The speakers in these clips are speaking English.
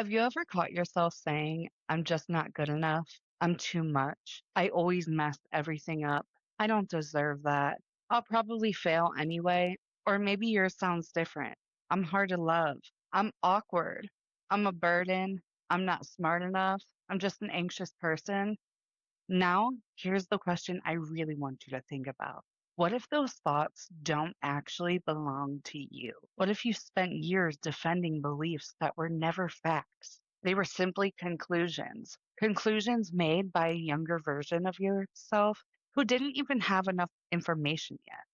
Have you ever caught yourself saying, I'm just not good enough? I'm too much. I always mess everything up. I don't deserve that. I'll probably fail anyway. Or maybe yours sounds different. I'm hard to love. I'm awkward. I'm a burden. I'm not smart enough. I'm just an anxious person. Now, here's the question I really want you to think about. What if those thoughts don't actually belong to you? What if you spent years defending beliefs that were never facts? They were simply conclusions, conclusions made by a younger version of yourself who didn't even have enough information yet.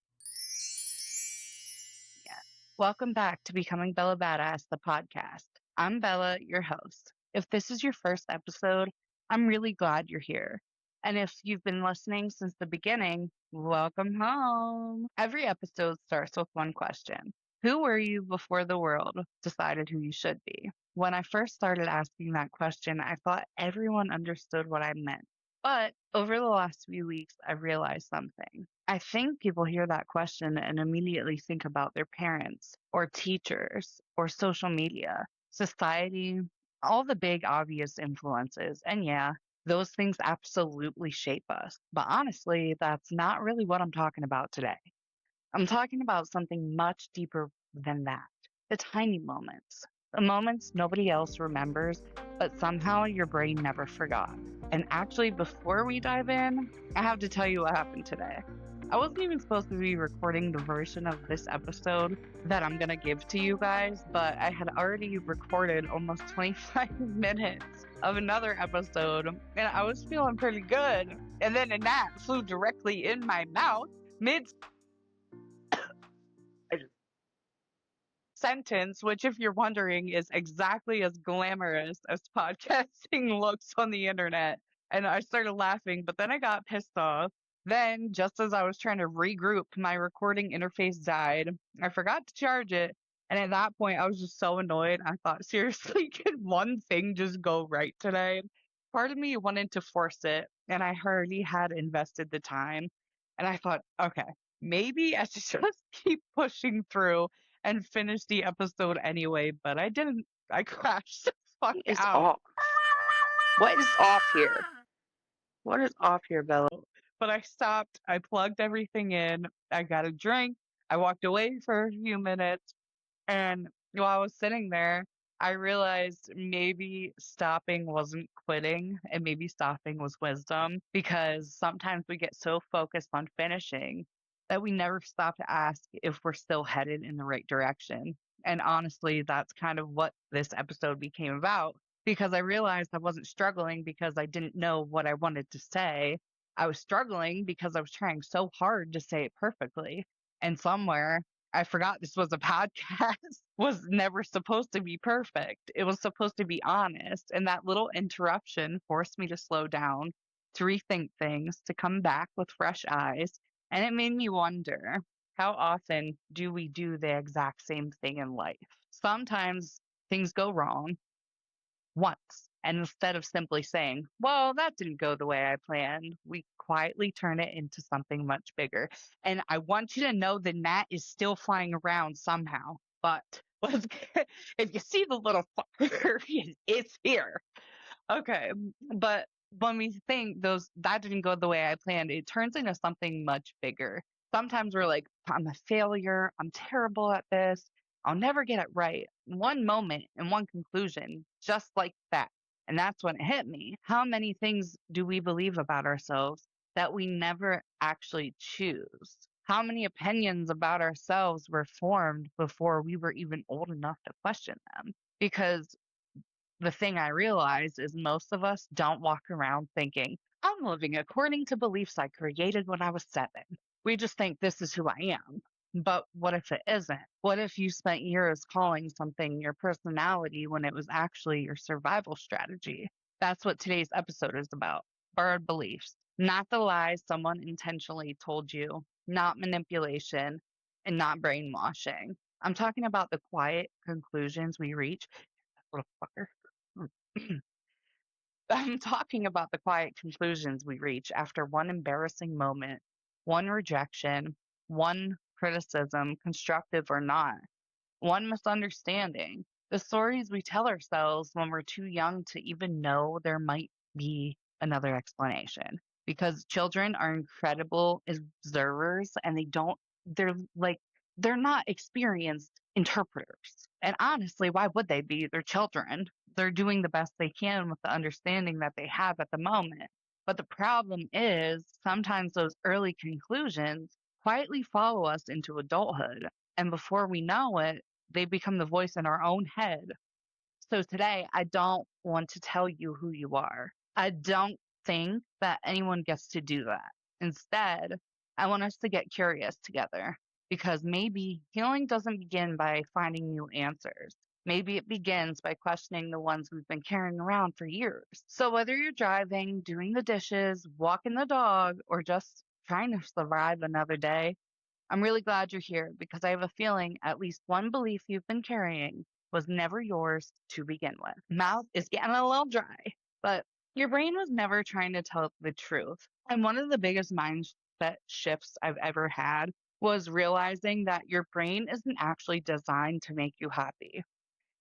Welcome back to Becoming Bella Badass, the podcast. I'm Bella, your host. If this is your first episode, I'm really glad you're here. And if you've been listening since the beginning, welcome home. Every episode starts with one question. Who were you before the world decided who you should be? When I first started asking that question, I thought everyone understood what I meant. But over the last few weeks, I realized something. I think people hear that question and immediately think about their parents or teachers or social media, society, all the big obvious influences. And yeah, those things absolutely shape us. But honestly, that's not really what I'm talking about today. I'm talking about something much deeper than that. The tiny moments. The moments nobody else remembers, but somehow your brain never forgot. And actually, before we dive in, I have to tell you what happened today. I wasn't even supposed to be recording the version of this episode that I'm going to give to you guys, but I had already recorded almost 25 minutes of another episode, and I was feeling pretty good. And then a gnat flew directly in my mouth mid sentence, which, if you're wondering, is exactly as glamorous as podcasting looks on the internet. And I started laughing, but then I got pissed off. Then, just as I was trying to regroup, my recording interface died. I forgot to charge it. And at that point, I was just so annoyed. I thought, seriously, can one thing just go right today? Part of me wanted to force it, and I already had invested the time. And I thought, okay, maybe I should just keep pushing through and finish the episode anyway, but I didn't. I crashed the fuck Is out. off. What is off here? What is off here, Bella? But I stopped. I plugged everything in. I got a drink. I walked away for a few minutes. And while I was sitting there, I realized maybe stopping wasn't quitting and maybe stopping was wisdom because sometimes we get so focused on finishing that we never stop to ask if we're still headed in the right direction. And honestly, that's kind of what this episode became about because I realized I wasn't struggling because I didn't know what I wanted to say. I was struggling because I was trying so hard to say it perfectly. And somewhere I forgot this was a podcast, was never supposed to be perfect. It was supposed to be honest. And that little interruption forced me to slow down, to rethink things, to come back with fresh eyes. And it made me wonder, how often do we do the exact same thing in life? Sometimes things go wrong once. And instead of simply saying, well, that didn't go the way I planned, we quietly turn it into something much bigger. And I want you to know the gnat is still flying around somehow. But if you see the little fucker, it's here. Okay. But when we think that didn't go the way I planned, it turns into something much bigger. Sometimes we're like, I'm a failure. I'm terrible at this. I'll never get it right. One moment and one conclusion, just like that. And that's when it hit me. How many things do we believe about ourselves that we never actually choose? How many opinions about ourselves were formed before we were even old enough to question them? Because the thing I realize is most of us don't walk around thinking, I'm living according to beliefs I created when I was 7. We just think this is who I am. But what if it isn't? What if you spent years calling something your personality when it was actually your survival strategy? That's what today's episode is about. Borrowed beliefs, not the lies someone intentionally told you, not manipulation, and not brainwashing. I'm talking about the quiet conclusions we reach. Little fucker. I'm talking about the quiet conclusions we reach after one embarrassing moment, one rejection, one criticism, constructive or not, one misunderstanding, The stories we tell ourselves when we're too young to even know there might be another explanation. Because children are incredible observers and they're like, they're not experienced interpreters. And honestly, why would they be? They're children. They're doing the best they can with the understanding that they have at the moment. But the problem is sometimes those early conclusions quietly follow us into adulthood. And before we know it, they become the voice in our own head. So today, I don't want to tell you who you are. I don't think that anyone gets to do that. Instead, I want us to get curious together because maybe healing doesn't begin by finding new answers. Maybe it begins by questioning the ones we've been carrying around for years. So whether you're driving, doing the dishes, walking the dog, or just trying to survive another day, I'm really glad you're here because I have a feeling at least one belief you've been carrying was never yours to begin with. Mouth is getting a little dry, but your brain was never trying to tell the truth. And one of the biggest mindset shifts I've ever had was realizing that your brain isn't actually designed to make you happy.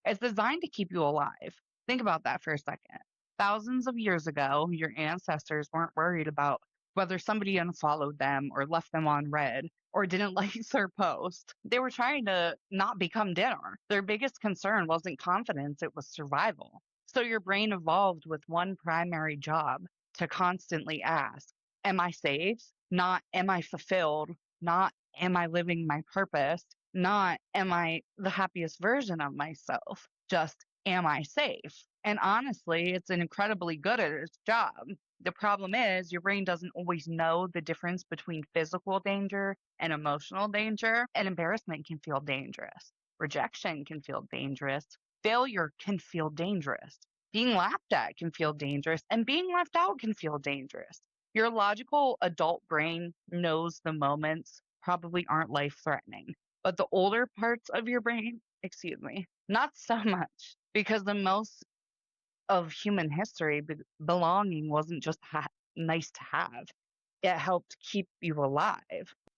It's designed to keep you alive. Think about that for a second. Thousands of years ago, your ancestors weren't worried about whether somebody unfollowed them or left them on red or didn't like their post. They were trying to not become dinner. Their biggest concern wasn't confidence, it was survival. So your brain evolved with one primary job to constantly ask, am I safe? Not, am I fulfilled? Not, am I living my purpose? Not, am I the happiest version of myself? Just, am I safe? And honestly, it's incredibly good at its job. The problem is your brain doesn't always know the difference between physical danger and emotional danger. And embarrassment can feel dangerous. Rejection can feel dangerous. Failure can feel dangerous. Being laughed at can feel dangerous. And being left out can feel dangerous. Your logical adult brain knows the moments probably aren't life threatening, but the older parts of your brain, excuse me, not so much, because the most of human history, belonging wasn't just nice to have. It helped keep you alive.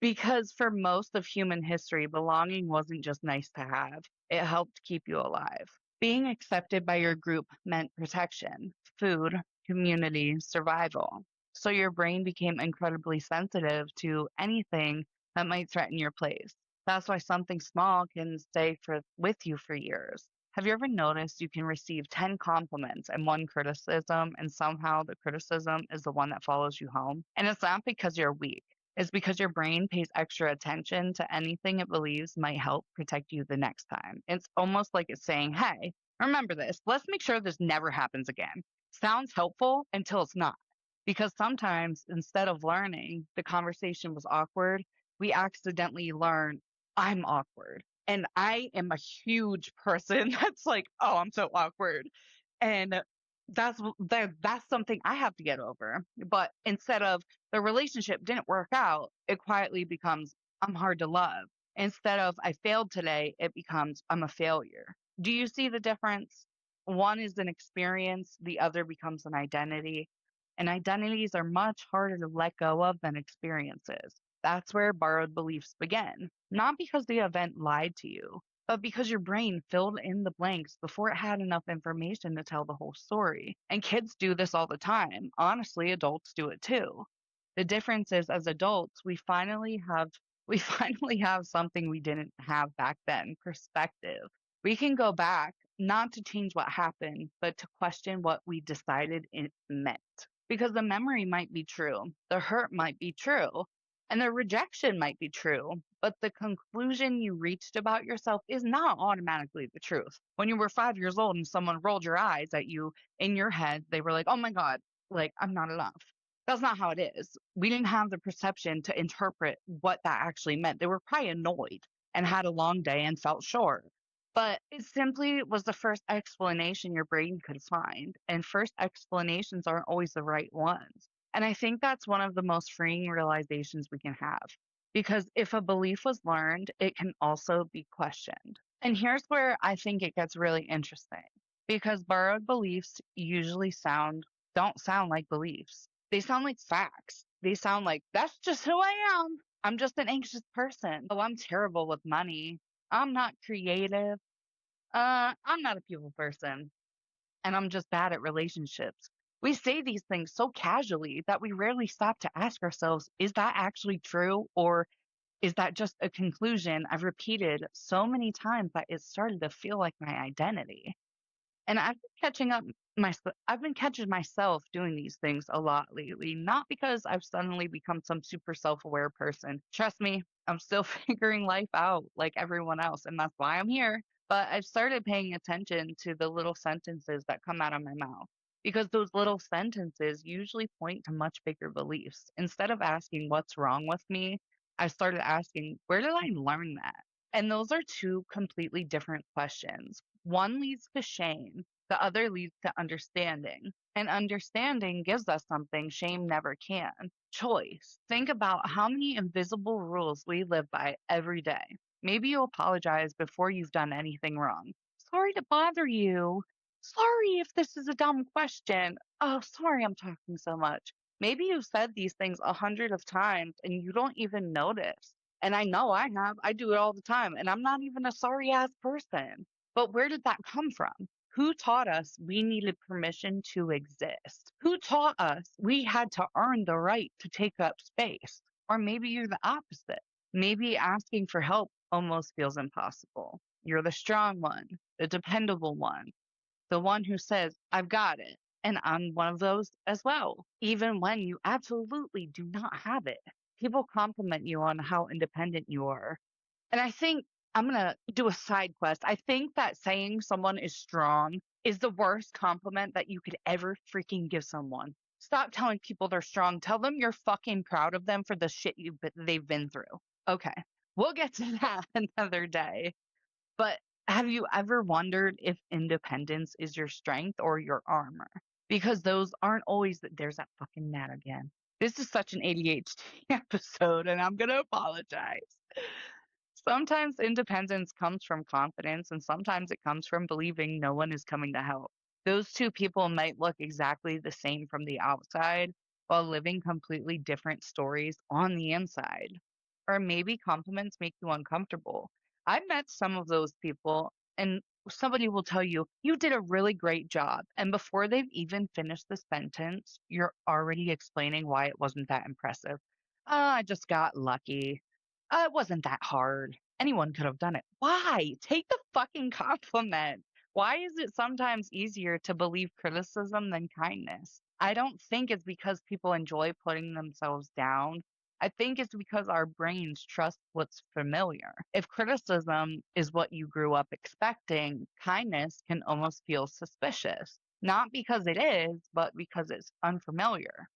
Because for most of human history, belonging wasn't just nice to have, it helped keep you alive. Being accepted by your group meant protection, food, community, survival. So your brain became incredibly sensitive to anything that might threaten your place. That's why something small can stay with you for years. Have you ever noticed you can receive 10 compliments and one criticism, and somehow the criticism is the one that follows you home? And it's not because you're weak, it's because your brain pays extra attention to anything it believes might help protect you the next time. It's almost like it's saying, hey, remember this, let's make sure this never happens again. Sounds helpful until it's not. Because sometimes instead of learning the conversation was awkward, we accidentally learn I'm awkward. And I am a huge person that's like, oh, I'm so awkward. And that's something I have to get over. But instead of the relationship didn't work out, it quietly becomes I'm hard to love. Instead of I failed today, it becomes I'm a failure. Do you see the difference? One is an experience, the other becomes an identity. And identities are much harder to let go of than experiences. That's where borrowed beliefs begin. Not because the event lied to you, but because your brain filled in the blanks before it had enough information to tell the whole story. And kids do this all the time. Honestly, adults do it too. The difference is as adults, we finally have something we didn't have back then, perspective. We can go back not to change what happened, but to question what we decided it meant. Because the memory might be true, the hurt might be true, and the rejection might be true, but the conclusion you reached about yourself is not automatically the truth. When you were 5 years old and someone rolled your eyes at you in your head, they were like, oh my God, like, I'm not enough. That's not how it is. We didn't have the perception to interpret what that actually meant. They were probably annoyed and had a long day and felt short. But it simply was the first explanation your brain could find. And first explanations aren't always the right ones. And I think that's one of the most freeing realizations we can have. Because if a belief was learned, it can also be questioned. And here's where I think it gets really interesting. Because borrowed beliefs usually don't sound like beliefs. They sound like facts. They sound like, that's just who I am. I'm just an anxious person. Oh, I'm terrible with money. I'm not creative. I'm not a people person, and I'm just bad at relationships. We say these things so casually that we rarely stop to ask ourselves, is that actually true? Or is that just a conclusion I've repeated so many times that it started to feel like my identity? And I've been catching myself doing these things a lot lately, not because I've suddenly become some super self-aware person. Trust me, I'm still figuring life out like everyone else, and that's why I'm here. But I've started paying attention to the little sentences that come out of my mouth because those little sentences usually point to much bigger beliefs. Instead of asking what's wrong with me, I started asking, where did I learn that? And those are two completely different questions. One leads to shame, the other leads to understanding. And understanding gives us something shame never can: choice. Think about how many invisible rules we live by every day. Maybe you apologize before you've done anything wrong. Sorry to bother you. Sorry if this is a dumb question. Oh, sorry I'm talking so much. Maybe you've said these things 100 of times and you don't even notice. And I know I have. I do it all the time. And I'm not even a sorry ass person. But where did that come from? Who taught us we needed permission to exist? Who taught us we had to earn the right to take up space? Or maybe you're the opposite. Maybe asking for help almost feels impossible. You're the strong one, the dependable one, the one who says, I've got it. And I'm one of those as well, even when you absolutely do not have it. People compliment you on how independent you are. And I think I'm going to do a side quest. I think that saying someone is strong is the worst compliment that you could ever freaking give someone. Stop telling people they're strong. Tell them you're fucking proud of them for the shit they've been through. Okay. We'll get to that another day. But have you ever wondered if independence is your strength or your armor? Because those aren't always there's that fucking gnat again. This is such an ADHD episode, and I'm going to apologize. Sometimes independence comes from confidence, and sometimes it comes from believing no one is coming to help. Those two people might look exactly the same from the outside while living completely different stories on the inside. Or maybe compliments make you uncomfortable. I've met some of those people, and somebody will tell you, you did a really great job. And before they've even finished the sentence, you're already explaining why it wasn't that impressive. I just got lucky. It wasn't that hard. Anyone could have done it. Why? Take the fucking compliment. Why is it sometimes easier to believe criticism than kindness? I don't think it's because people enjoy putting themselves down. I think it's because our brains trust what's familiar. If criticism is what you grew up expecting, kindness can almost feel suspicious. Not because it is, but because it's unfamiliar.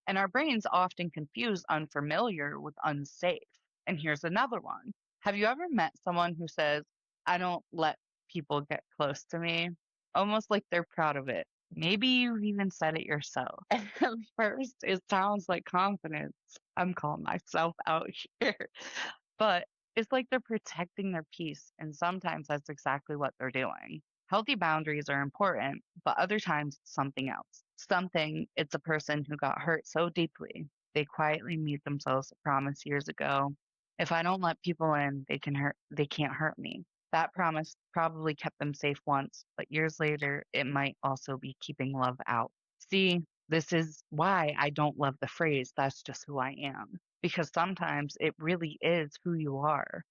And our brains often confuse unfamiliar with unsafe. And here's another one. Have you ever met someone who says, I don't let people get close to me? Almost like they're proud of it. Maybe you've even said it yourself. And at first, it sounds like confidence. I'm calling myself out here. But it's like they're protecting their peace. And sometimes that's exactly what they're doing. Healthy boundaries are important, but other times it's something else. Something it's a person who got hurt so deeply, they quietly made themselves a promise years ago. If I don't let people in, they can't hurt me. That promise probably kept them safe once, but years later it might also be keeping love out. See, this is why I don't love the phrase, that's just who I am. Because sometimes it really is who you are.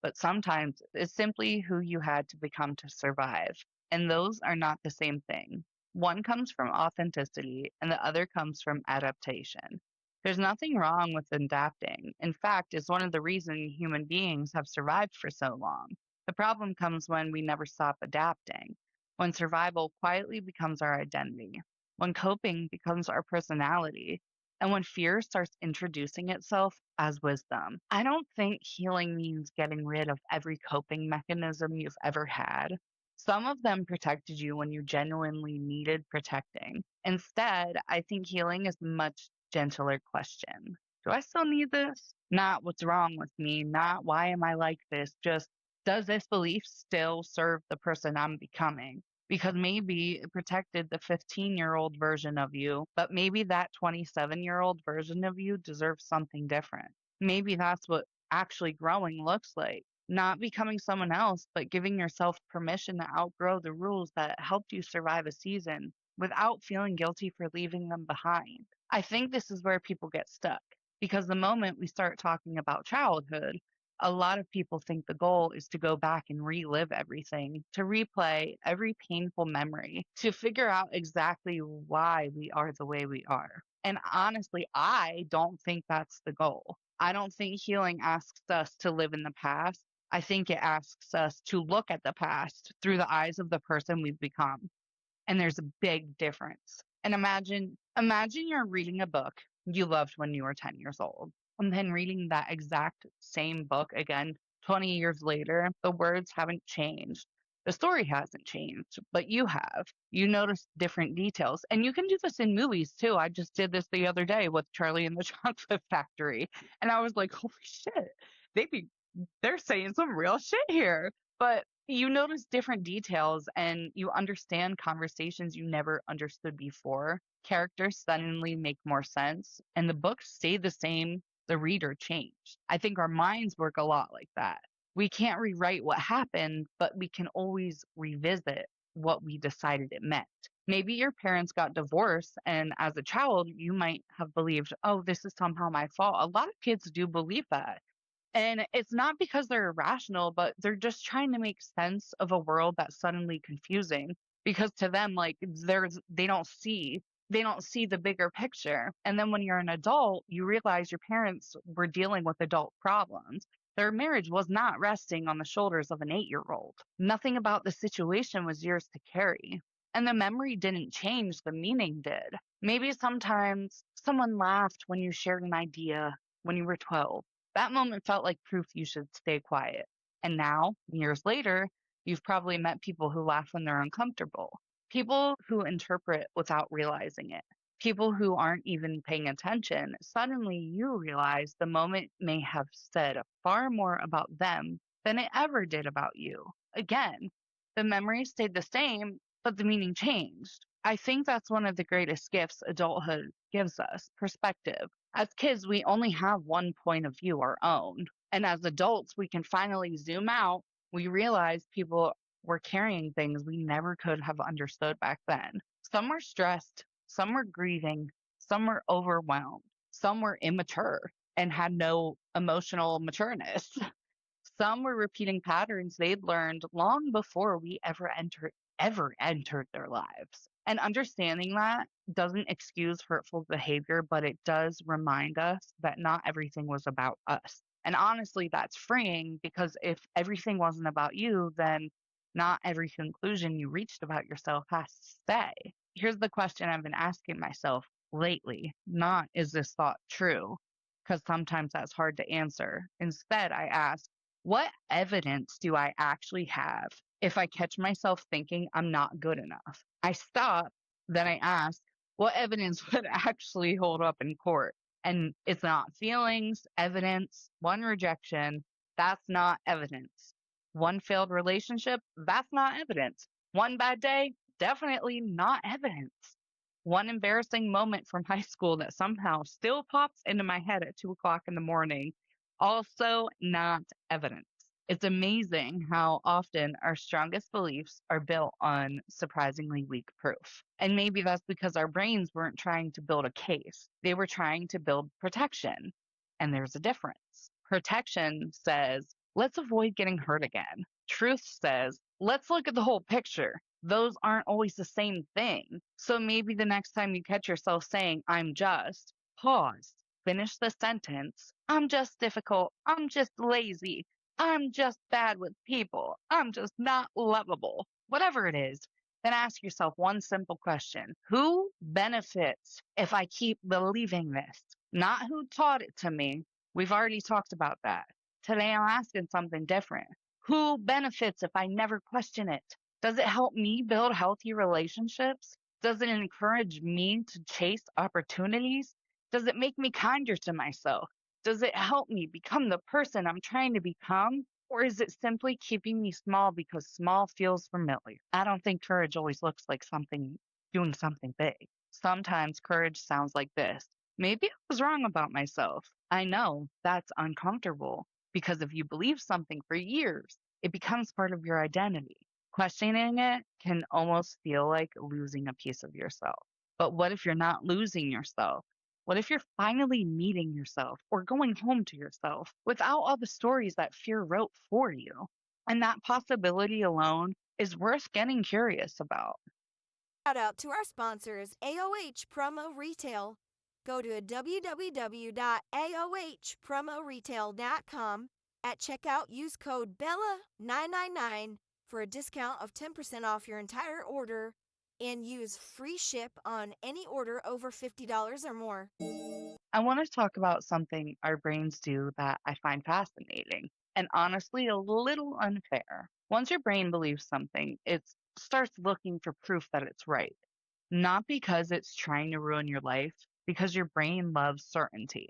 But sometimes it's simply who you had to become to survive. And those are not the same thing. One comes from authenticity and the other comes from adaptation. There's nothing wrong with adapting. In fact, it's one of the reasons human beings have survived for so long. The problem comes when we never stop adapting, when survival quietly becomes our identity, when coping becomes our personality, and when fear starts introducing itself as wisdom. I don't think healing means getting rid of every coping mechanism you've ever had. Some of them protected you when you genuinely needed protecting. Instead, I think healing is a much gentler question. Do I still need this? Not what's wrong with me, not why am I like this, just does this belief still serve the person I'm becoming? Because maybe it protected the 15-year-old version of you, but maybe that 27-year-old version of you deserves something different. Maybe that's what actually growing looks like. not becoming someone else, but giving yourself permission to outgrow the rules that helped you survive a season without feeling guilty for leaving them behind. I think this is where people get stuck because the moment we start talking about childhood, a lot of people think the goal is to go back and relive everything, to replay every painful memory, to figure out exactly why we are the way we are. And honestly, I don't think that's the goal. I don't think healing asks us to live in the past. I think it asks us to look at the past through the eyes of the person we've become. And there's a big difference. And imagine you're reading a book you loved when you were 10 years old, and then reading that exact same book again 20 years later. The words haven't changed. The story hasn't changed, but you have. You notice different details. And you can do this in movies too. I just did this the other day with Charlie and the Chocolate Factory. And I was like, holy shit, they be they're saying some real shit here. But you notice different details and you understand conversations you never understood before. Characters suddenly make more sense, and the books stay the same. The reader changed. I think our minds work a lot like that. We can't rewrite what happened, but we can always revisit what we decided it meant. Maybe your parents got divorced, and as a child, you might have believed, oh, this is somehow my fault. A lot of kids do believe that. And it's not because they're irrational, but they're just trying to make sense of a world that's suddenly confusing because to them, like they don't see the bigger picture. And then when you're an adult, you realize your parents were dealing with adult problems. Their marriage was not resting on the shoulders of an 8-year-old. Nothing about the situation was yours to carry. And the memory didn't change, the meaning did. Maybe sometimes someone laughed when you shared an idea when you were 12. That moment felt like proof you should stay quiet. And now, years later, you've probably met people who laugh when they're uncomfortable, people who interpret without realizing it, people who aren't even paying attention. Suddenly, you realize the moment may have said far more about them than it ever did about you. Again, the memory stayed the same, but the meaning changed. I think that's one of the greatest gifts adulthood gives us perspective. As kids, we only have one point of view, our own. And as adults, we can finally zoom out. We realize people were carrying things we never could have understood back then. Some were stressed, some were grieving, some were overwhelmed, some were immature and had no emotional matureness. Some were repeating patterns they'd learned long before we ever entered their lives. And understanding that doesn't excuse hurtful behavior, but it does remind us that not everything was about us. And honestly, that's freeing because if everything wasn't about you, then not every conclusion you reached about yourself has to stay. Here's the question I've been asking myself lately, not is this thought true? Because sometimes that's hard to answer. Instead, I ask, what evidence do I actually have if I catch myself thinking I'm not good enough? I stop, then I ask, what evidence would actually hold up in court? And it's not feelings, evidence, one rejection, that's not evidence. One failed relationship, that's not evidence. One bad day, definitely not evidence. One embarrassing moment from high school that somehow still pops into my head at 2 o'clock in the morning, also not evidence. It's amazing how often our strongest beliefs are built on surprisingly weak proof. And maybe that's because our brains weren't trying to build a case, they were trying to build protection. And there's a difference. Protection says, let's avoid getting hurt again. Truth says, let's look at the whole picture. Those aren't always the same thing. So maybe the next time you catch yourself saying, I'm just, pause, finish the sentence. I'm just difficult. I'm just lazy. I'm just bad with people. I'm just not lovable. Whatever it is, then ask yourself one simple question. Who benefits if I keep believing this? Not who taught it to me. We've already talked about that. Today I'm asking something different. Who benefits if I never question it? Does it help me build healthy relationships? Does it encourage me to chase opportunities? Does it make me kinder to myself? Does it help me become the person I'm trying to become? Or is it simply keeping me small because small feels familiar? I don't think courage always looks like doing something big. Sometimes courage sounds like this. Maybe I was wrong about myself. I know that's uncomfortable. Because if you believe something for years, it becomes part of your identity. Questioning it can almost feel like losing a piece of yourself. But what if you're not losing yourself? What if you're finally meeting yourself or going home to yourself without all the stories that fear wrote for you? And that possibility alone is worth getting curious about. Shout out to our sponsors, AOH Promo Retail. Go to www.aohpromoretail.com. At checkout, use code BELLA999 for a discount of 10% off your entire order and use free ship on any order over $50 or more. I want to talk about something our brains do that I find fascinating and honestly a little unfair. Once your brain believes something, it starts looking for proof that it's right. Not because it's trying to ruin your life, because your brain loves certainty.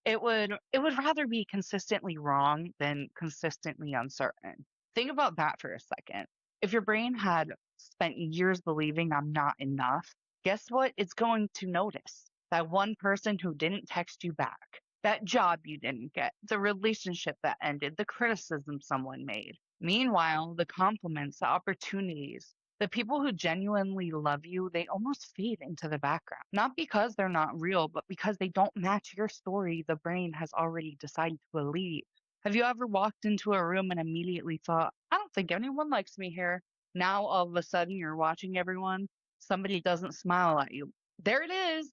It would rather be consistently wrong than consistently uncertain. Think about that for a second. If your brain had spent years believing I'm not enough, guess what it's going to notice? That one person who didn't text you back, that job you didn't get, the relationship that ended, the criticism someone made. Meanwhile, the compliments, the opportunities, the people who genuinely love you, they almost fade into the background. Not because they're not real, but because they don't match your story the brain has already decided to believe. Have you ever walked into a room and immediately thought, I don't think anyone likes me here? Now all of a sudden you're watching everyone, somebody doesn't smile at you. There it is.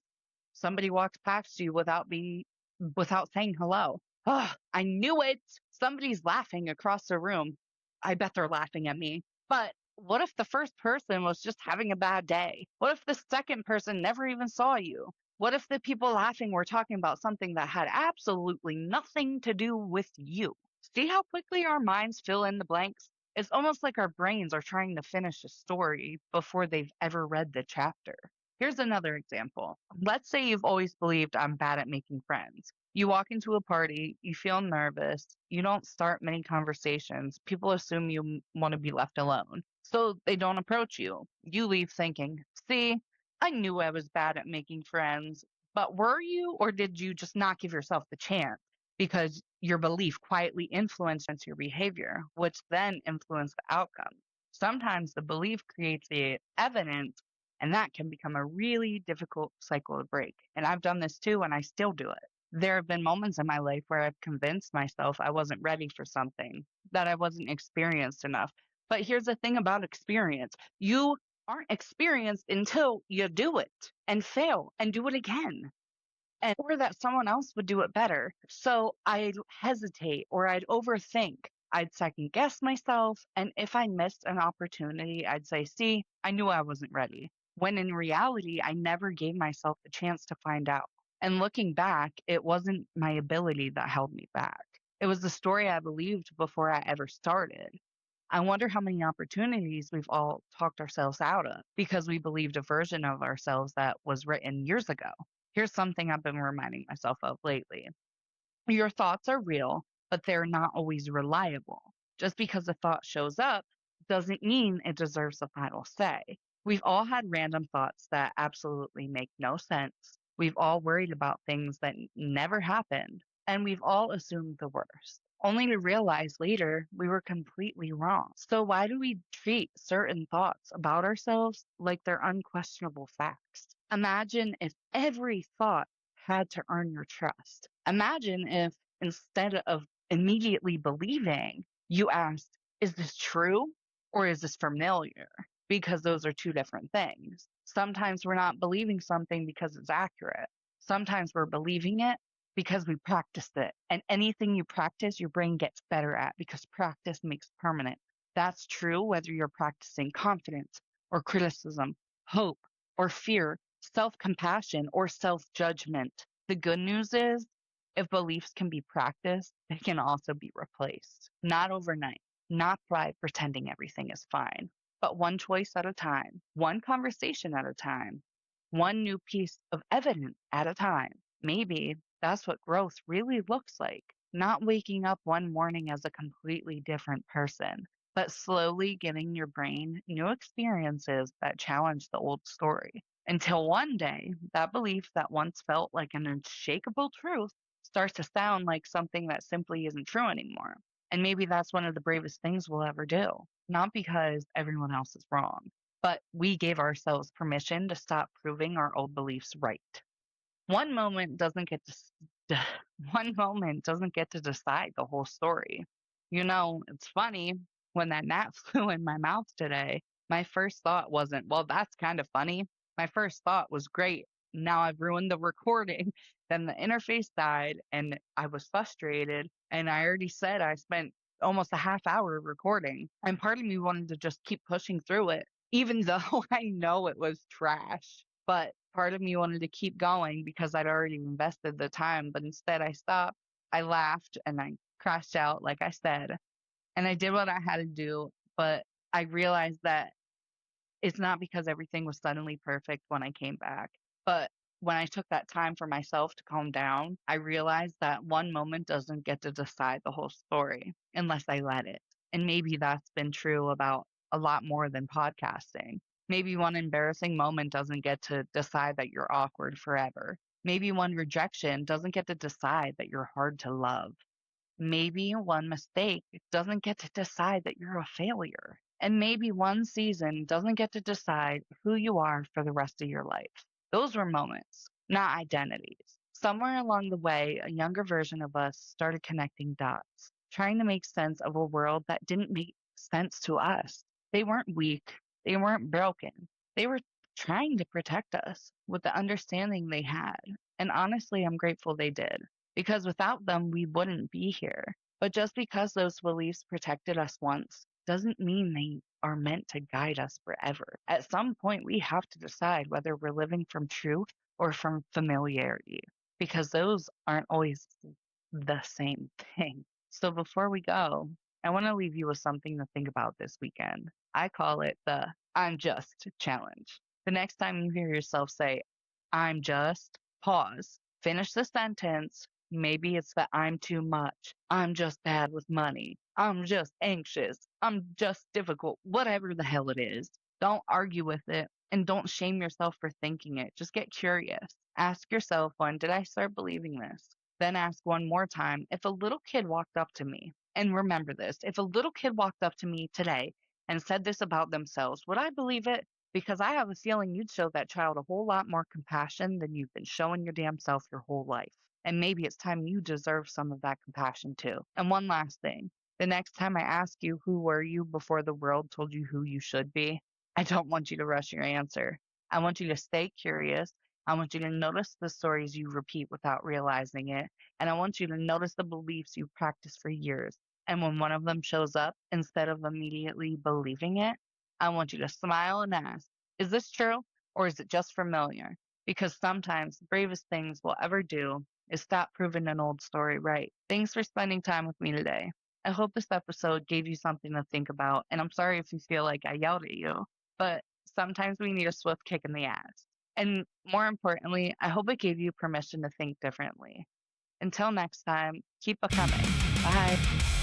Somebody walks past you without saying hello. Ugh, I knew it. Somebody's laughing across the room. I bet they're laughing at me. But what if the first person was just having a bad day? What if the second person never even saw you? What if the people laughing were talking about something that had absolutely nothing to do with you? See how quickly our minds fill in the blanks? It's almost like our brains are trying to finish a story before they've ever read the chapter. Here's another example. Let's say you've always believed I'm bad at making friends. You walk into a party, you feel nervous, you don't start many conversations. People assume you want to be left alone. So they don't approach you. You leave thinking, see, I knew I was bad at making friends. But were you, or did you just not give yourself the chance? Because your belief quietly influenced your behavior, which then influenced the outcome. Sometimes the belief creates the evidence, and that can become a really difficult cycle to break. And I've done this too, and I still do it. There have been moments in my life where I've convinced myself I wasn't ready for something, that I wasn't experienced enough. But here's the thing about experience: you aren't experienced until you do it and fail and do it again, and or that someone else would do it better. So I'd hesitate or I'd overthink. I'd second guess myself. And if I missed an opportunity, I'd say, see, I knew I wasn't ready. When in reality, I never gave myself the chance to find out. And looking back, it wasn't my ability that held me back. It was the story I believed before I ever started. I wonder how many opportunities we've all talked ourselves out of because we believed a version of ourselves that was written years ago. Here's something I've been reminding myself of lately. Your thoughts are real, but they're not always reliable. Just because a thought shows up doesn't mean it deserves the final say. We've all had random thoughts that absolutely make no sense. We've all worried about things that never happened, and we've all assumed the worst, only to realize later we were completely wrong. So, why do we treat certain thoughts about ourselves like they're unquestionable facts? Imagine if every thought had to earn your trust. Imagine if instead of immediately believing, you asked, is this true or is this familiar? Because those are two different things. Sometimes we're not believing something because it's accurate. Sometimes we're believing it because we practiced it. And anything you practice, your brain gets better at because practice makes permanent. That's true whether you're practicing confidence or criticism, hope or fear, self compassion or self judgment. The good news is, if beliefs can be practiced, they can also be replaced. Not overnight, not by pretending everything is fine, but one choice at a time, one conversation at a time, one new piece of evidence at a time. Maybe that's what growth really looks like. Not waking up one morning as a completely different person, but slowly giving your brain new experiences that challenge the old story. Until one day, that belief that once felt like an unshakable truth starts to sound like something that simply isn't true anymore. And maybe that's one of the bravest things we'll ever do. Not because everyone else is wrong, but we gave ourselves permission to stop proving our old beliefs right. One moment doesn't get to one moment doesn't get to decide the whole story. It's funny, when that gnat flew in my mouth today, my first thought wasn't, well, that's kind of funny. My first thought was, great. Now I've ruined the recording. Then the interface died and I was frustrated. And I already said I spent almost a half hour recording. And part of me wanted to just keep pushing through it, even though I know it was trash. But part of me wanted to keep going because I'd already invested the time. But instead, I stopped, I laughed, and I crashed out, like I said. And I did what I had to do. But I realized that it's not because everything was suddenly perfect when I came back. But when I took that time for myself to calm down, I realized that one moment doesn't get to decide the whole story unless I let it. And maybe that's been true about a lot more than podcasting. Maybe one embarrassing moment doesn't get to decide that you're awkward forever. Maybe one rejection doesn't get to decide that you're hard to love. Maybe one mistake doesn't get to decide that you're a failure. And maybe one season doesn't get to decide who you are for the rest of your life. Those were moments, not identities. Somewhere along the way, a younger version of us started connecting dots, trying to make sense of a world that didn't make sense to us. They weren't weak, they weren't broken. They were trying to protect us with the understanding they had. And honestly, I'm grateful they did, because without them, we wouldn't be here. But just because those beliefs protected us once doesn't mean they are meant to guide us forever. At some point, we have to decide whether we're living from truth or from familiarity, because those aren't always the same thing. So before we go, I want to leave you with something to think about this weekend. I call it the I'm just challenge. The next time you hear yourself say, I'm just, pause, finish the sentence. Maybe it's that I'm too much. I'm just bad with money. I'm just anxious. I'm just difficult. Whatever the hell it is. Don't argue with it and don't shame yourself for thinking it. Just get curious. Ask yourself, when did I start believing this? Then ask one more time, if a little kid walked up to me, and remember this, if a little kid walked up to me today and said this about themselves, would I believe it? Because I have a feeling you'd show that child a whole lot more compassion than you've been showing your damn self your whole life. And maybe it's time you deserve some of that compassion too. And one last thing. The next time I ask you, who were you before the world told you who you should be? I don't want you to rush your answer. I want you to stay curious. I want you to notice the stories you repeat without realizing it. And I want you to notice the beliefs you've practiced for years. And when one of them shows up, instead of immediately believing it, I want you to smile and ask, is this true or is it just familiar? Because sometimes the bravest things we'll ever do is stop proving an old story right. Thanks for spending time with me today. I hope this episode gave you something to think about. And I'm sorry if you feel like I yelled at you, but sometimes we need a swift kick in the ass. And more importantly, I hope it gave you permission to think differently. Until next time, keep a coming. Bye.